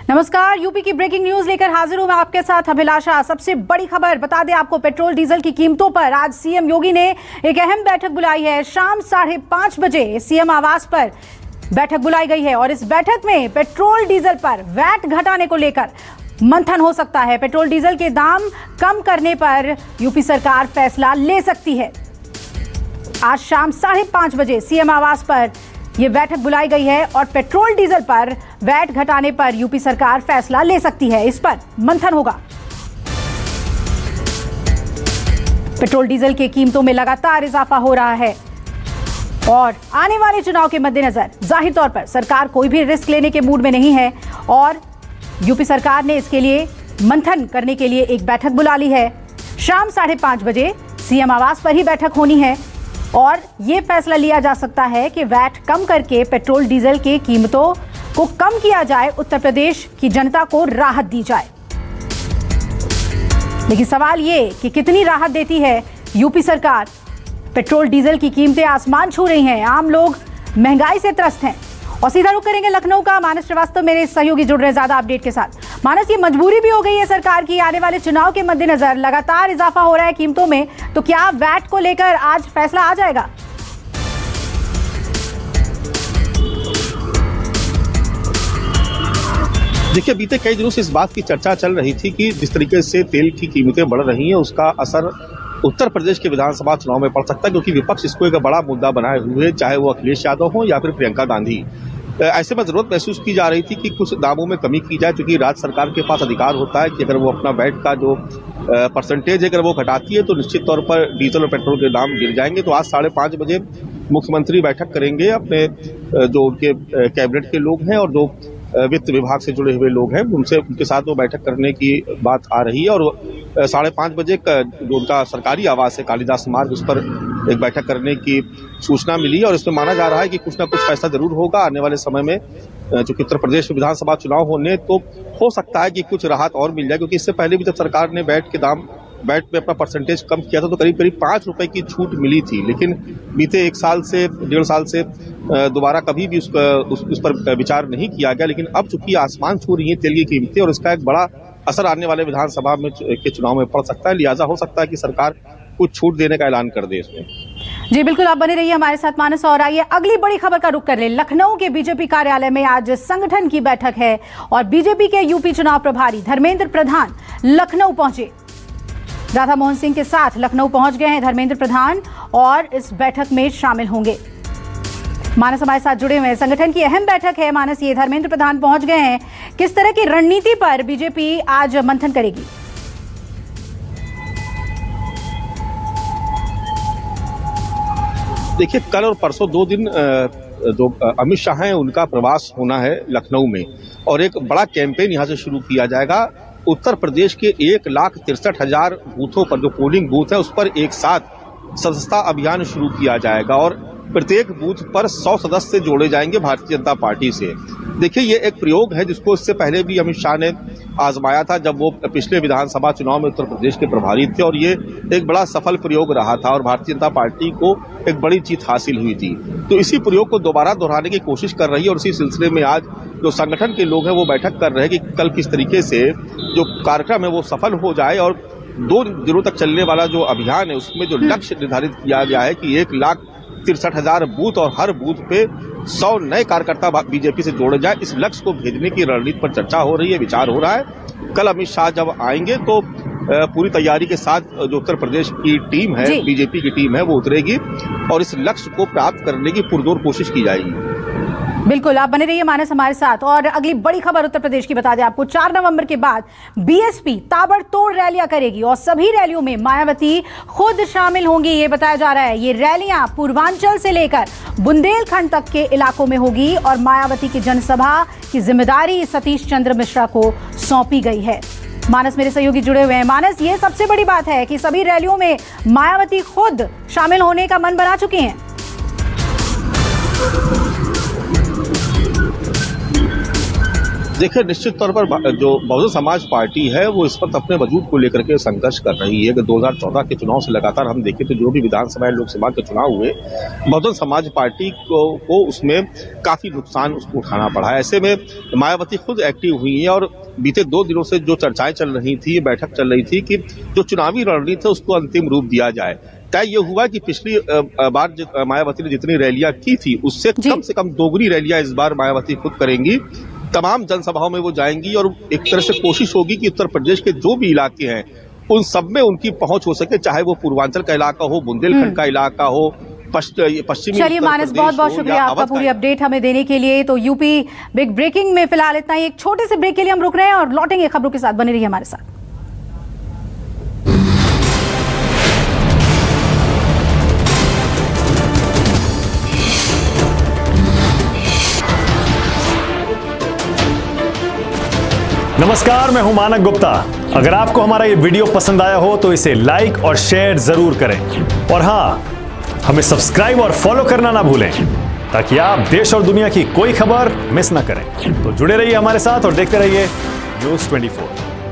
नमस्कार, यूपी की breaking news लेकर हाजिर हूं मैं आपके साथ अभिलाषा। सबसे बड़ी खबर बता दें आपको, पेट्रोल डीजल की कीमतों पर आज सीएम योगी ने एक अहम बैठक बुलाई है। शाम 5:30 बजे सीएम आवास पर बैठक बुलाई गई है और इस बैठक में पेट्रोल डीजल पर वैट घटाने को लेकर मंथन हो सकता है। पेट्रोल डीजल के दाम कम करने पर यूपी सरकार फैसला ले सकती है। आज शाम 5:30 बजे सीएम आवास पर यह बैठक बुलाई गई है और पेट्रोल डीजल पर वैट घटाने पर यूपी सरकार फैसला ले सकती है। इस पर मंथन होगा। पेट्रोल डीजल की कीमतों में लगातार इजाफा हो रहा है और आने वाले चुनाव के मद्देनजर जाहिर तौर पर सरकार कोई भी रिस्क लेने के मूड में नहीं है और यूपी सरकार ने इसके लिए मंथन करने के लिए एक बैठक बुला ली है। शाम 5:30 बजे सीएम आवास पर ही बैठक होनी है और ये फैसला लिया जा सकता है कि वैट कम करके पेट्रोल डीजल की कीमतों को कम किया जाए, उत्तर प्रदेश की जनता को राहत दी जाए। लेकिन सवाल ये कि कितनी राहत देती है यूपी सरकार। पेट्रोल डीजल की कीमतें आसमान छू रही हैं, आम लोग महंगाई से त्रस्त हैं। और सीधा रुख करेंगे लखनऊ का। मानस श्रीवास्तव मेरे सहयोगी जुड़ रहे ज्यादा अपडेट के साथ। मानस, ये मजबूरी भी हो गई है सरकार की, आने वाले चुनाव के मद्देनजर लगातार इजाफा हो रहा है कीमतों में, तो क्या वैट को लेकर आज फैसला आ जाएगा? देखिए, बीते कई दिनों से इस बात की चर्चा चल रही थी कि जिस तरीके से तेल की कीमतें बढ़ रही हैं उसका असर उत्तर प्रदेश के विधानसभा चुनाव में पड़ सकता है, क्योंकि विपक्ष इसको एक बड़ा मुद्दा बनाए हुए, चाहे वो अखिलेश यादव हो या फिर प्रियंका गांधी। ऐसे में जरूरत महसूस की जा रही थी कि कुछ दामों में कमी की जाए, क्योंकि राज्य सरकार के पास अधिकार होता है कि अगर वो अपना वैट का जो परसेंटेज है अगर वो घटाती है तो निश्चित तौर पर डीजल और पेट्रोल के दाम गिर जाएंगे। तो आज 5:30 बजे मुख्यमंत्री बैठक करेंगे, अपने जो उनके कैबिनेट के लोग हैं और जो वित्त विभाग से जुड़े हुए लोग हैं उनके साथ वो बैठक करने की बात आ रही है। और 5:30 बजे जो उनका सरकारी आवास है कालिदास मार्ग, उस पर एक बैठक करने की सूचना मिली और इसमें माना जा रहा है कि कुछ ना कुछ फैसला जरूर होगा आने वाले समय में। चूंकि उत्तर प्रदेश में विधानसभा चुनाव होने, तो हो सकता है कि कुछ राहत और मिल जाए, क्योंकि इससे पहले भी जब सरकार ने वैट पे अपना परसेंटेज कम किया था तो करीब 5 रुपए की छूट मिली थी। लेकिन बीते 1 साल से 1.5 साल से दोबारा कभी भी उस पर विचार नहीं किया गया। लेकिन अब चूंकि आसमान छू रही है तेल की कीमतें और इसका एक बड़ा असर आने वाले विधानसभा में के चुनाव में पड़ सकता है, लिहाजा हो सकता है कि सरकार कुछ छूट देने का ऐलान कर दे इसमें। जी बिल्कुल, आप बने रहिए हमारे साथ मानस। और आइए अगली बड़ी खबर का रुख कर ले। लखनऊ के बीजेपी कार्यालय में आज संगठन की बैठक है और बीजेपी के यूपी चुनाव प्रभारी धर्मेंद्र प्रधान लखनऊ पहुंचे। राधा मोहन सिंह के साथ लखनऊ पहुंच गए हैं धर्मेंद्र प्रधान और इस बैठक में शामिल होंगे। मानस हमारे साथ जुड़े हुए हैं। संगठन की अहम बैठक है मानस, ये धर्मेंद्र प्रधान पहुंच गए हैं। किस तरह की रणनीति पर बीजेपी आज मंथन करेगी? देखिए, कल और परसों 2 दिन जो अमित शाह हैं उनका प्रवास होना है लखनऊ में और एक बड़ा कैंपेन यहां से शुरू किया जाएगा। उत्तर प्रदेश के 1,63,000 बूथों पर जो पोलिंग बूथ है उस पर एक साथ सदस्यता अभियान शुरू किया जाएगा और प्रत्येक बूथ पर 100 सदस्य जोड़े जाएंगे भारतीय जनता पार्टी से। देखिए, ये एक प्रयोग है जिसको इससे पहले भी अमित शाह ने आजमाया था जब वो पिछले विधानसभा चुनाव में उत्तर प्रदेश के प्रभारी थे और ये एक बड़ा सफल प्रयोग रहा था और भारतीय जनता पार्टी को एक बड़ी जीत हासिल हुई थी। तो इसी प्रयोग को दोबारा दोहराने की कोशिश कर रही है और इसी सिलसिले में आज जो संगठन के लोग हैं वो बैठक कर रहे हैं कि कल किस तरीके से जो कार्यक्रम है वो सफल हो जाए। और 2 दिनों तक चलने वाला जो अभियान है उसमें जो लक्ष्य निर्धारित किया गया है कि 1,63,000 बूथ और हर बूथ पे 100 नए कार्यकर्ता बीजेपी से जोड़े जाए, इस लक्ष्य को भेजने की रणनीति पर चर्चा हो रही है, विचार हो रहा है। कल अमित शाह जब आएंगे तो पूरी तैयारी के साथ जो उत्तर प्रदेश की टीम है, बीजेपी की टीम है, वो उतरेगी और इस लक्ष्य को प्राप्त करने की पुरजोर कोशिश की जाएगी। बिल्कुल, आप बने रहिए मानस हमारे साथ। और अगली बड़ी खबर उत्तर प्रदेश की बता दें आपको, 4 नवंबर के बाद बीएसपी ताबड़तोड़ रैलियां करेगी और सभी रैलियों में मायावती खुद शामिल होंगी, ये बताया जा रहा है। ये रैलियां पूर्वांचल से लेकर बुंदेलखंड तक के इलाकों में होगी और मायावती की जनसभा की जिम्मेदारी सतीश चंद्र मिश्रा को सौंपी गई है। मानस मेरे सहयोगी जुड़े हुए हैं। मानस, ये सबसे बड़ी बात है कि सभी रैलियों में मायावती खुद शामिल होने का मन बना चुकी हैं। देखिए, निश्चित तौर पर जो बहुजन समाज पार्टी है वो इस वक्त अपने वजूद को लेकर के संघर्ष कर रही है कि 2014 के चुनाव से लगातार हम देखें तो जो भी विधानसभा लोकसभा के चुनाव हुए, बहुजन समाज पार्टी को उसमें काफी नुकसान उसको उठाना पड़ा है। ऐसे में मायावती खुद एक्टिव हुई है और बीते 2 दिनों से जो चर्चाएं चल रही थी, बैठक चल रही थी कि जो चुनावी रणनीति है उसको अंतिम रूप दिया जाए। तय ये हुआ कि पिछली बार मायावती ने जितनी रैलियां की थी उससे कम से कम दोगुनी रैलियां इस बार मायावती खुद करेंगी। तमाम जनसभाओं में वो जाएंगी और एक तरह से कोशिश होगी कि उत्तर प्रदेश के जो भी इलाके हैं उन सब में उनकी पहुंच हो सके, चाहे वो पूर्वांचल का इलाका हो, बुंदेलखंड का इलाका हो, पश्चिमी। चलिए मानस, बहुत बहुत शुक्रिया आपका पूरी अपडेट हमें देने के लिए। तो यूपी बिग ब्रेकिंग में फिलहाल इतना ही। एक छोटे से ब्रेक के लिए हम रुक रहे हैं और लौटेंगे खबरों के साथ। बने रहिए हमारे साथ। नमस्कार, मैं हूं मानक गुप्ता। अगर आपको हमारा ये वीडियो पसंद आया हो तो इसे लाइक और शेयर जरूर करें और हाँ, हमें सब्सक्राइब और फॉलो करना ना भूलें ताकि आप देश और दुनिया की कोई खबर मिस ना करें। तो जुड़े रहिए हमारे साथ और देखते रहिए News 24।